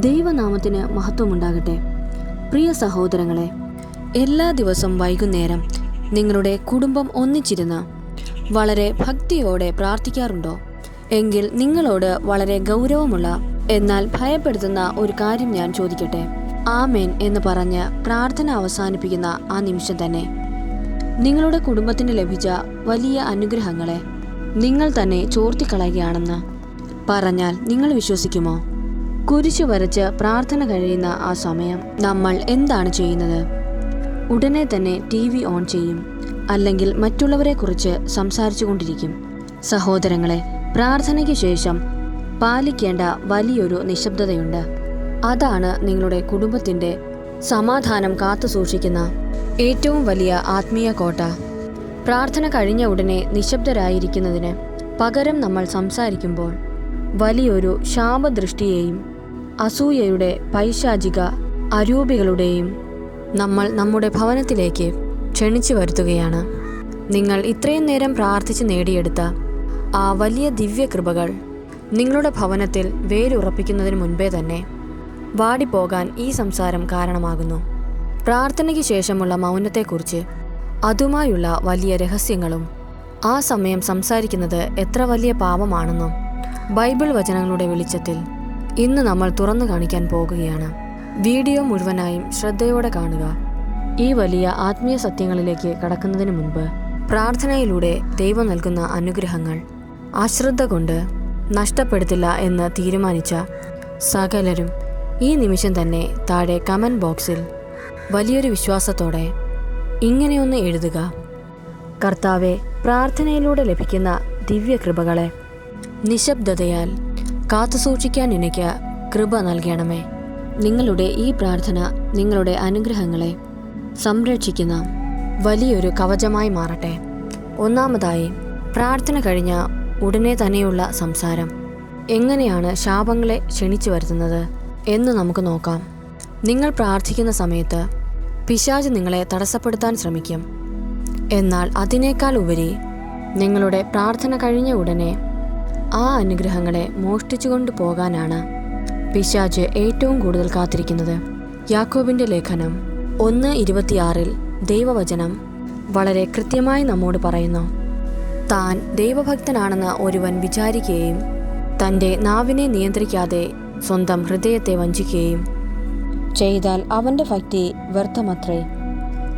ദൈവനാമത്തിന് മഹത്വമുണ്ടാകട്ടെ. പ്രിയ സഹോദരങ്ങളെ, എല്ലാ ദിവസവും വൈകുന്നേരം നിങ്ങളുടെ കുടുംബം ഒന്നിച്ചിരുന്ന് വളരെ ഭക്തിയോടെ പ്രാർത്ഥിക്കാറുണ്ടോ? എങ്കിൽ നിങ്ങളോട് വളരെ ഗൗരവമുള്ള എന്നാൽ ഭയപ്പെടുത്തുന്ന ഒരു കാര്യം ഞാൻ ചോദിക്കട്ടെ. ആമേൻ എന്ന് പറഞ്ഞ് പ്രാർത്ഥന അവസാനിപ്പിക്കുന്ന ആ നിമിഷം തന്നെ നിങ്ങളുടെ കുടുംബത്തിന് ലഭിച്ച വലിയ അനുഗ്രഹങ്ങളെ നിങ്ങൾ തന്നെ ചോർത്തിക്കളയുകയാണെന്ന് പറഞ്ഞാൽ നിങ്ങൾ വിശ്വസിക്കുമോ? കുരിശു വരച്ച് പ്രാർത്ഥന കഴിയുന്ന ആ സമയം നമ്മൾ എന്താണ് ചെയ്യുന്നത്? ഉടനെ തന്നെ TV ഓൺ ചെയ്യും, അല്ലെങ്കിൽ മറ്റുള്ളവരെക്കുറിച്ച് സംസാരിച്ചു കൊണ്ടിരിക്കും. സഹോദരങ്ങളെ, പ്രാർത്ഥനയ്ക്ക് ശേഷം പാലിക്കേണ്ട വലിയൊരു നിശബ്ദതയുണ്ട്. അതാണ് നിങ്ങളുടെ കുടുംബത്തിൻ്റെ സമാധാനം കാത്തു സൂക്ഷിക്കുന്ന ഏറ്റവും വലിയ ആത്മീയ കോട്ട. പ്രാർത്ഥന കഴിഞ്ഞ ഉടനെ നിശബ്ദരായിരിക്കുന്നതിന് പകരം നമ്മൾ സംസാരിക്കുമ്പോൾ വലിയൊരു ശാപദൃഷ്ടിയെയും അസൂയയുടെ പൈശാചിക അരൂപികളുടെയും നമ്മൾ നമ്മുടെ ഭവനത്തിലേക്ക് ക്ഷണിച്ചു വരുത്തുകയാണ്. നിങ്ങൾ ഇത്രയും നേരം പ്രാർത്ഥിച്ച് നേടിയെടുത്ത ആ വലിയ ദിവ്യകൃപകൾ നിങ്ങളുടെ ഭവനത്തിൽ വേരുറപ്പിക്കുന്നതിന് മുൻപേ തന്നെ വാടിപ്പോകാൻ ഈ സംസാരം കാരണമാകുന്നു. പ്രാർത്ഥനയ്ക്ക് ശേഷമുള്ള മൗനത്തെക്കുറിച്ച്, അതുമായുള്ള വലിയ രഹസ്യങ്ങളും ആ സമയം സംസാരിക്കുന്നത് എത്ര വലിയ പാപമാണെന്നും ബൈബിൾ വചനങ്ങളുടെ വെളിച്ചത്തിൽ ഇന്ന് നമ്മൾ തുറന്നു കാണിക്കാൻ പോകുകയാണ്. വീഡിയോ മുഴുവനായും ശ്രദ്ധയോടെ കാണുക. ഈ വലിയ ആത്മീയ സത്യങ്ങളിലേക്ക് കടക്കുന്നതിന് മുൻപ് പ്രാർത്ഥനയിലൂടെ ദൈവം നൽകുന്ന അനുഗ്രഹങ്ങൾ അശ്രദ്ധ കൊണ്ട് നഷ്ടപ്പെടുത്തില്ല എന്ന് തീരുമാനിച്ച സകലരും ഈ നിമിഷം തന്നെ താഴെ കമൻറ്റ് ബോക്സിൽ വലിയൊരു വിശ്വാസത്തോടെ ഇങ്ങനെയൊന്ന് എഴുതുക: കർത്താവെ, പ്രാർത്ഥനയിലൂടെ ലഭിക്കുന്ന ദിവ്യകൃപകളെ നിശബ്ദതയാൽ കാത്തുസൂക്ഷിക്കാൻ എനിക്ക് കൃപ നൽകണമേ. നിങ്ങളുടെ ഈ പ്രാർത്ഥന നിങ്ങളുടെ അനുഗ്രഹങ്ങളെ സംരക്ഷിക്കുന്ന വലിയൊരു കവചമായി മാറട്ടെ. ഒന്നാമതായി, പ്രാർത്ഥന കഴിഞ്ഞ ഉടനെ തന്നെയുള്ള സംസാരം എങ്ങനെയാണ് ശാപങ്ങളെ ക്ഷണിച്ചു വരുത്തുന്നത് എന്ന് നമുക്ക് നോക്കാം. നിങ്ങൾ പ്രാർത്ഥിക്കുന്ന സമയത്ത് പിശാച് നിങ്ങളെ തടസ്സപ്പെടുത്താൻ ശ്രമിക്കും. എന്നാൽ അതിനേക്കാൾ ഉപരി നിങ്ങളുടെ പ്രാർത്ഥന കഴിഞ്ഞ ഉടനെ ആ അനുഗ്രഹങ്ങളെ മോഷ്ടിച്ചുകൊണ്ടു പോകാനാണ് പിശാച് ഏറ്റവും കൂടുതൽ കാത്തിരിക്കുന്നത്. യാക്കോബിൻ്റെ ലേഖനം 1:26 ദൈവവചനം വളരെ കൃത്യമായി നമ്മോട് പറയുന്നു: താൻ ദൈവഭക്തനാണെന്ന് ഒരുവൻ വിചാരിക്കുകയും തൻ്റെ നാവിനെ നിയന്ത്രിക്കാതെ സ്വന്തം ഹൃദയത്തെ വഞ്ചിക്കുകയും ചെയ്താൽ അവൻ്റെ ഭക്തി വ്യർത്ഥമത്രേ.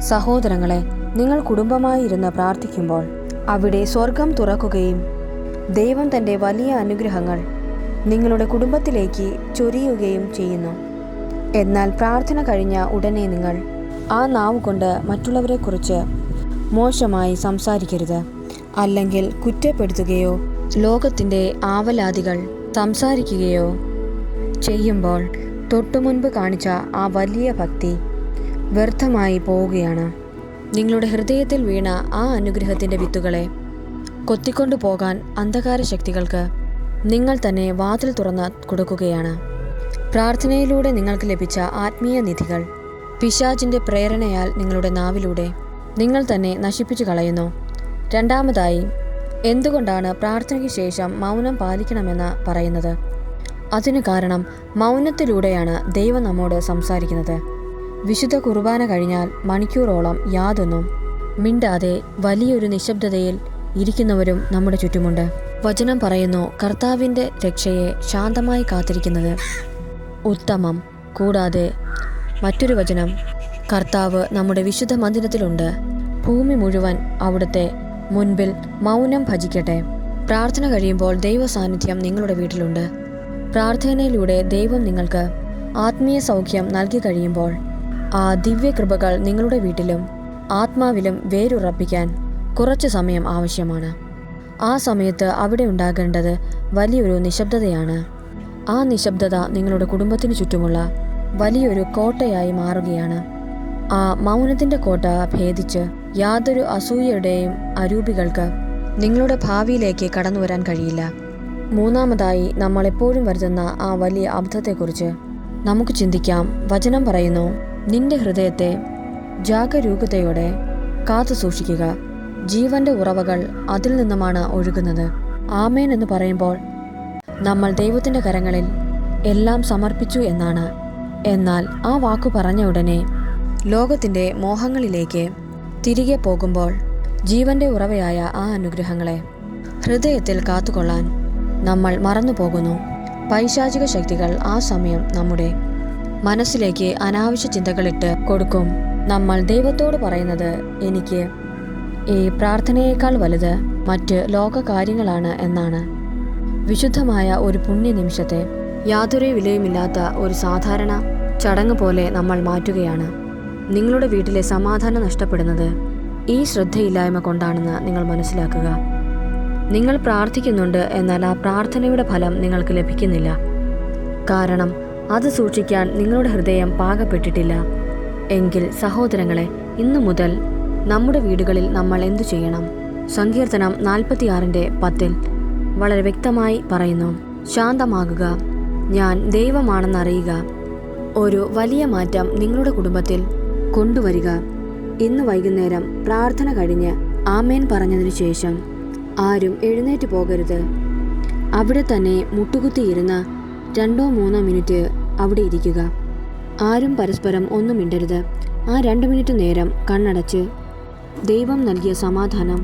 സഹോദരങ്ങളെ, നിങ്ങൾ കുടുംബമായി ഇരുന്ന് പ്രാർത്ഥിക്കുമ്പോൾ അവിടെ സ്വർഗം തുറക്കുകയും ദൈവം തൻ്റെ വലിയ അനുഗ്രഹങ്ങൾ നിങ്ങളുടെ കുടുംബത്തിലേക്ക് ചൊരിയുകയും ചെയ്യുന്നു. എന്നാൽ പ്രാർത്ഥന കഴിഞ്ഞ ഉടനെ നിങ്ങൾ ആ നാവ് കൊണ്ട് മറ്റുള്ളവരെക്കുറിച്ച് മോശമായി സംസാരിക്കരുത്, അല്ലെങ്കിൽ കുറ്റപ്പെടുത്തുകയോ ലോകത്തിൻ്റെ ആവലാതികൾ സംസാരിക്കുകയോ ചെയ്യുമ്പോൾ തൊട്ടുമുൻപ് കാണിച്ച ആ വലിയ ഭക്തി വ്യർത്ഥമായി പോവുകയാണ്. നിങ്ങളുടെ ഹൃദയത്തിൽ വീണ ആ അനുഗ്രഹത്തിൻ്റെ വിത്തുകളെ കൊത്തിക്കൊണ്ടു പോകാൻ അന്ധകാര ശക്തികൾക്ക് നിങ്ങൾ തന്നെ വാതിൽ തുറന്ന് കൊടുക്കുകയാണ്. പ്രാർത്ഥനയിലൂടെ നിങ്ങൾക്ക് ലഭിച്ച ആത്മീയ നിധികൾ പിശാചിൻ്റെ പ്രേരണയാൽ നിങ്ങളുടെ നാവിലൂടെ നിങ്ങൾ തന്നെ നശിപ്പിച്ചു കളയുന്നു. രണ്ടാമതായി, എന്തുകൊണ്ടാണ് പ്രാർത്ഥനയ്ക്ക് ശേഷം മൗനം പാലിക്കണമെന്ന് പറയുന്നത്? അതിനു കാരണം മൗനത്തിലൂടെയാണ് ദൈവം നമ്മോട് സംസാരിക്കുന്നത്. വിശുദ്ധ കുർബാന കഴിഞ്ഞാൽ മണിക്കൂറോളം യാതൊന്നും മിണ്ടാതെ വലിയൊരു നിശബ്ദതയിൽ ഇരിക്കുന്നവരും നമ്മുടെ ചുറ്റുമുണ്ട്. വചനം പറയുന്നു, കർത്താവിൻ്റെ രക്ഷയെ ശാന്തമായി കാത്തിരിക്കുന്നത് ഉത്തമം. കൂടാതെ മറ്റൊരു വചനം, കർത്താവ് നമ്മുടെ വിശുദ്ധ മന്ദിരത്തിലുണ്ട്, ഭൂമി മുഴുവൻ അവിടുത്തെ മുൻപിൽ മൗനം ഭജിക്കട്ടെ. പ്രാർത്ഥന കഴിയുമ്പോൾ ദൈവ സാന്നിധ്യം നിങ്ങളുടെ വീട്ടിലുണ്ട്. പ്രാർത്ഥനയിലൂടെ ദൈവം നിങ്ങൾക്ക് ആത്മീയ സൗഖ്യം നൽകി കഴിയുമ്പോൾ ആ ദിവ്യകൃപകൾ നിങ്ങളുടെ വീട്ടിലും ആത്മാവിലും വേരുറപ്പിക്കാൻ കുറച്ച് സമയം ആവശ്യമാണ്. ആ സമയത്ത് അവിടെ ഉണ്ടാകേണ്ടത് വലിയൊരു നിശബ്ദതയാണ്. ആ നിശബ്ദത നിങ്ങളുടെ കുടുംബത്തിന് ചുറ്റുമുള്ള വലിയൊരു കോട്ടയായി മാറുകയാണ്. ആ മൗനത്തിൻ്റെ കോട്ട ഭേദിച്ച് യാതൊരു അസൂയയുടെയും അരൂപികൾക്ക് നിങ്ങളുടെ ഭാവിയിലേക്ക് കടന്നു വരാൻ കഴിയില്ല. മൂന്നാമതായി, നമ്മളെപ്പോഴും വരുത്തുന്ന ആ വലിയ അബദ്ധത്തെക്കുറിച്ച് നമുക്ക് ചിന്തിക്കാം. വചനം പറയുന്നു, നിന്റെ ഹൃദയത്തെ ജാഗരൂകതയോടെ കാത്തു സൂക്ഷിക്കുക, ജീവന്റെ ഉറവകൾ അതിൽ നിന്നുമാണ് ഒഴുകുന്നത്. ആമേൻ എന്ന് പറയുമ്പോൾ നമ്മൾ ദൈവത്തിൻ്റെ കരങ്ങളിൽ എല്ലാം സമർപ്പിച്ചു എന്നാണ്. എന്നാൽ ആ വാക്കു പറഞ്ഞ ഉടനെ ലോകത്തിൻ്റെ മോഹങ്ങളിലേക്ക് തിരികെ പോകുമ്പോൾ ജീവന്റെ ഉറവയായ ആ അനുഗ്രഹങ്ങളെ ഹൃദയത്തിൽ കാത്തുകൊള്ളാൻ നമ്മൾ മറന്നു പോകുന്നു. പൈശാചിക ശക്തികൾ ആ സമയം നമ്മുടെ മനസ്സിലേക്ക് അനാവശ്യ ചിന്തകളിട്ട് കൊടുക്കും. നമ്മൾ ദൈവത്തോട് പറയുന്നത് എനിക്ക് ഈ പ്രാർത്ഥനയേക്കാൾ വലുത് മറ്റ് ലോകകാര്യങ്ങളാണ് എന്നാണ്. വിശുദ്ധമായ ഒരു പുണ്യ നിമിഷത്തെ യാതൊരു വിലയുമില്ലാത്ത ഒരു സാധാരണ ചടങ്ങ് പോലെ നമ്മൾ മാറ്റുകയാണ്. നിങ്ങളുടെ വീട്ടിലെ സമാധാനം നഷ്ടപ്പെടുന്നത് ഈ ശ്രദ്ധയില്ലായ്മ കൊണ്ടാണെന്ന് നിങ്ങൾ മനസ്സിലാക്കുക. നിങ്ങൾ പ്രാർത്ഥിക്കുന്നുണ്ട്, എന്നാൽ ആ പ്രാർത്ഥനയുടെ ഫലം നിങ്ങൾക്ക് ലഭിക്കുന്നില്ല. കാരണം അത് സൂക്ഷിക്കാൻ നിങ്ങളുടെ ഹൃദയം പാകപ്പെട്ടിട്ടില്ല. എങ്കിൽ സഹോദരങ്ങളെ, ഇന്നു മുതൽ നമ്മുടെ വീടുകളിൽ നമ്മൾ എന്തു ചെയ്യണം? സങ്കീർത്തനം 46:10 വളരെ വ്യക്തമായി പറയുന്നു, ശാന്തമാകുക, ഞാൻ ദൈവമാണെന്നറിയുക. ഒരു വലിയ മാറ്റം നിങ്ങളുടെ കുടുംബത്തിൽ കൊണ്ടുവരിക. ഇന്ന് വൈകുന്നേരം പ്രാർത്ഥന കഴിഞ്ഞ് ആമേൻ പറഞ്ഞതിനു ശേഷം ആരും എഴുന്നേറ്റ് പോകരുത്. അവിടെ തന്നെ മുട്ടുകുത്തിയിരുന്ന് 2-3 മിനിറ്റ് അവിടെ ഇരിക്കുക. ആരും പരസ്പരം ഒന്നും മിണ്ടരുത്. ആ 2 മിനിറ്റ് നേരം കണ്ണടച്ച് ദൈവം നൽകിയ സമാധാനം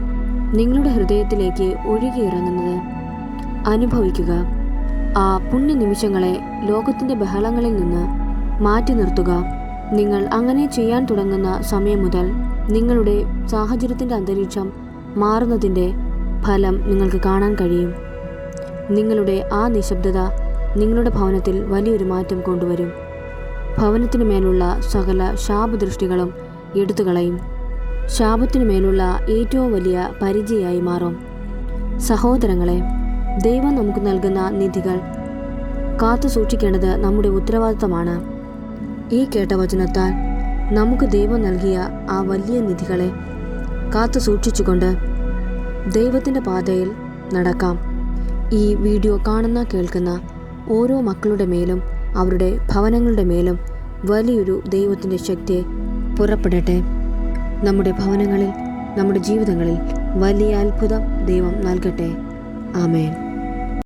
നിങ്ങളുടെ ഹൃദയത്തിലേക്ക് ഒഴുകിയിറങ്ങുന്നത് അനുഭവിക്കുക. ആ പുണ്യ നിമിഷങ്ങളെ ലോകത്തിൻ്റെ ബഹളങ്ങളിൽ നിന്ന് മാറ്റി നിർത്തുക. നിങ്ങൾ അങ്ങനെ ചെയ്യാൻ തുടങ്ങുന്ന സമയം മുതൽ നിങ്ങളുടെ സാഹചര്യത്തിൻ്റെ അന്തരീക്ഷം മാറുന്നതിൻ്റെ ഫലം നിങ്ങൾക്ക് കാണാൻ കഴിയും. നിങ്ങളുടെ ആ നിശബ്ദത നിങ്ങളുടെ ഭവനത്തിൽ വലിയൊരു മാറ്റം കൊണ്ടുവരും. ഭവനത്തിനു മേലുള്ള സകല ശാപദൃഷ്ടികളും എടുത്തുകളയും. ശാപത്തിനു മേലുള്ള ഏറ്റവും വലിയ പരിചയായി മാറും. സഹോദരങ്ങളെ, ദൈവം നമുക്ക് നൽകുന്ന നിധികൾ കാത്തു സൂക്ഷിക്കേണ്ടത് നമ്മുടെ ഉത്തരവാദിത്തമാണ്. ഈ കേട്ട വചനത്താൽ നമുക്ക് ദൈവം നൽകിയ ആ വലിയ നിധികളെ കാത്തു സൂക്ഷിച്ചുകൊണ്ട് ദൈവത്തിൻ്റെ പാതയിൽ നടക്കാം. ഈ വീഡിയോ കാണുന്ന കേൾക്കുന്ന ഓരോ മക്കളുടെ മേലും അവരുടെ ഭവനങ്ങളുടെ മേലും വലിയൊരു ദൈവത്തിൻ്റെ ശക്തി പുറപ്പെടട്ടെ. നമ്മുടെ ഭവനങ്ങളിൽ, നമ്മുടെ ജീവിതങ്ങളിൽ വലിയ അത്ഭുതം ദൈവം നൽകട്ടെ. ആമേൻ.